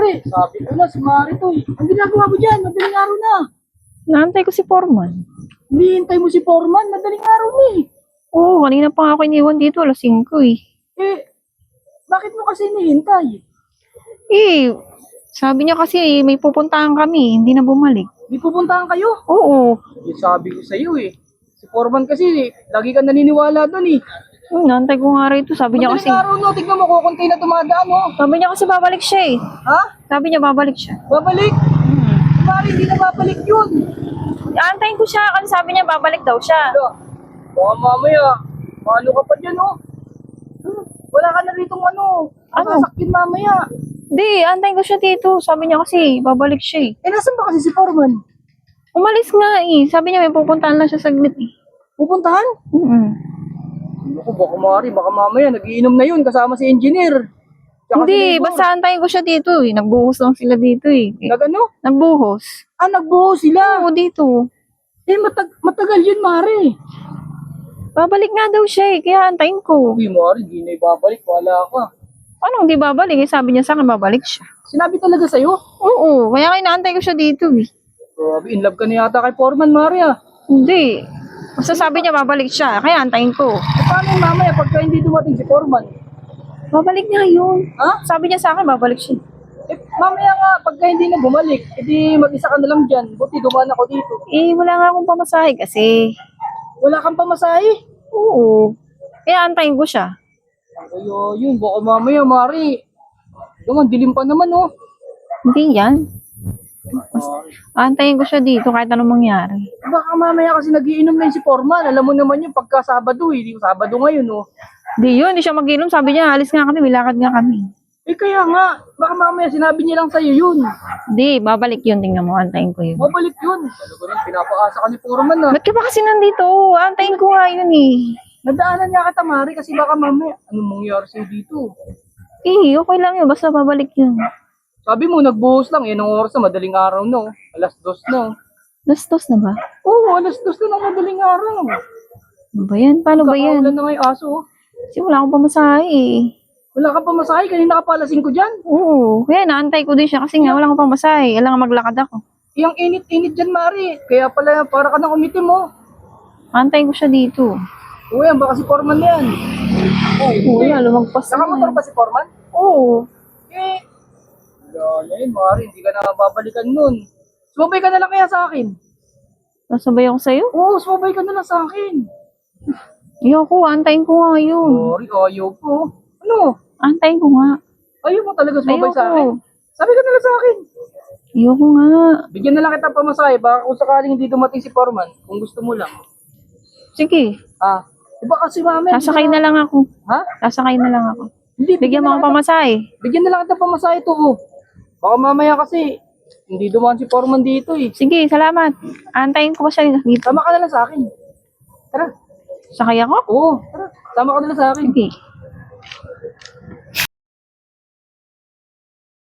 Mari, sabi ko na si Mari to eh. Ang ginagawa mo dyan, madaling araw na. Naantay ko si Foreman. Hinihintay mo si Foreman, madaling araw na eh. Oo, kanina pa nga ako iniwan dito, alas 5 eh. Eh, bakit mo kasi hinihintay? Eh, sabi niya kasi may pupuntahan kami, hindi na bumalik. Di pupuntahan kayo? Oo. Sabi ko sa'yo eh. Si Foreman kasi, lagi ka naniniwala doon eh. Naantay ko nga rito, sabi niya kasi. Madaling araw no, tignan mo kukunti na tumadaan no. Sabi niya kasi babalik siya eh. Ha? Sabi niya babalik siya. Babalik? Mari, hindi na babalik yun. Aantayin ko siya kasi sabi niya babalik daw siya. Baka mamaya, paano ka pa dyan oh? Wala ka na ritong ano, masasakyan mamaya. Hindi, aantayin ko siya dito. Sabi niya kasi babalik siya eh. Eh, nasan ba kasi si Foreman? Umalis nga eh. Sabi niya may pupuntahan lang siya saglit eh. Pupuntahan? Ako, baka Mari, baka mamaya, nagiinom na yun kasama si engineer. Tsaka si Hindi, neighbor. basta antayin ko siya dito eh. Nagbuhos lang sila dito eh. Nagano? Nagbuhos. Ah, nagbuo sila. Oo, dito. Eh, matagal yun, Mari. Babalik nga daw siya eh. Kaya antayin ko. Uy, Mari, di na ibabalik. Wala ka. Paano hindi babalik? Eh, sabi niya sa akin babalik siya. Sinabi talaga sa'yo? Oo, kaya inaantay ko siya dito eh. Grabe, in love ka na yata kay Foreman, Mari ah. Hindi. Basta sabi niya babalik siya. Kaya antayin ko. Eh, paano yung mamaya pagka hindi dumating si Foreman? Babalik nga yun. Ha? Sabi niya sa akin babalik siya. Eh, mamaya nga, pagka hindi na bumalik, edi mag-isa ka na lang dyan. Buti dumaan ako dito. Eh, wala nga akong pamasahe kasi. Wala kang pamasahe. Oo. Kaya antayin ko siya. Ayo, yun, baka mamaya, Mari. Yung dilim pa naman, oh. Hindi yan. Antayin ko siya dito kahit anong mangyari. Baka mamaya kasi nagiinom na yun si Foreman. Alam mo naman yung pagka Sabado, eh. Sabado ngayon, oh. Hindi yun, hindi siya mag-inom. Sabi niya, alis nga kami, milakad nga kami. Eh, kaya nga, baka mamaya sinabi niya lang sa'yo yun. Hindi, babalik yun. Tingnan mo, antayin ko yun. Mabalik yun. Talaga rin, pinapaasa ka ni Foreman, ah. Ba't ka ba kasi nandito? Antayin ko nga yun eh. Nadaanan nga kita, Mari, kasi baka mamaya, anong mangyari sa'yo dito? Eh, okay lang yun. Basta babalik yun. Sabi mo, nagbuhos lang. Yan ang oras na, madaling araw na, oh. Alas 2 na, oh. Lastos na ba? Oo, alas 2 na ng madaling araw. Ano ba yan? Paano ba yan? Kakaulan na nga yung aso, oh. Kasi wala akong pamasahe eh. Wala ka pa masahe, kanina ka pa alas 5 dyan. Oo. Kaya naantay ko din siya kasi nga wala akong pamasahe. Alam nga maglakad ako. Yung init-init dyan, Mari. Kaya pala, para ka nang umitim, mo. Antayin ko siya dito. Oo, yan, baka si Foreman na yan. Oo, yan. Lumagpas Nakamotor ba si Foreman? Oo. Eh, wala na yun, Mari. Hindi ka na babalikan nun. Sumabay ka na lang kaya sa akin. Nasabay ako sa'yo? Oo, sumabay ka na lang sa akin. Ayoko, antayin ko nga yun. Mari, ayaw po. Ano? Antayin ko nga. Ayaw mo talaga sumabay sa akin? Ayoko. Sabi ka na lang sa akin. Ayoko nga. Bigyan na lang kita pamasahe. Baka kung sakaling hindi dumating si Foreman, kung gusto mo lang. Sige. Ah, iba kasi mamaya. Sasakay na lang ako. Ha? Sasakay na lang ako. Hindi, Bigyan mo na akong lang pamasahe. bigyan na lang kita pamasahe to, oh. Baka mamaya kasi, hindi dumaan si Foreman dito, eh. Sige, salamat. Antayin ko pa siya dito. Sama ka na lang sa akin. Tara. Sakay ako? Oo, tara. Sama ka na lang sa akin. Sige.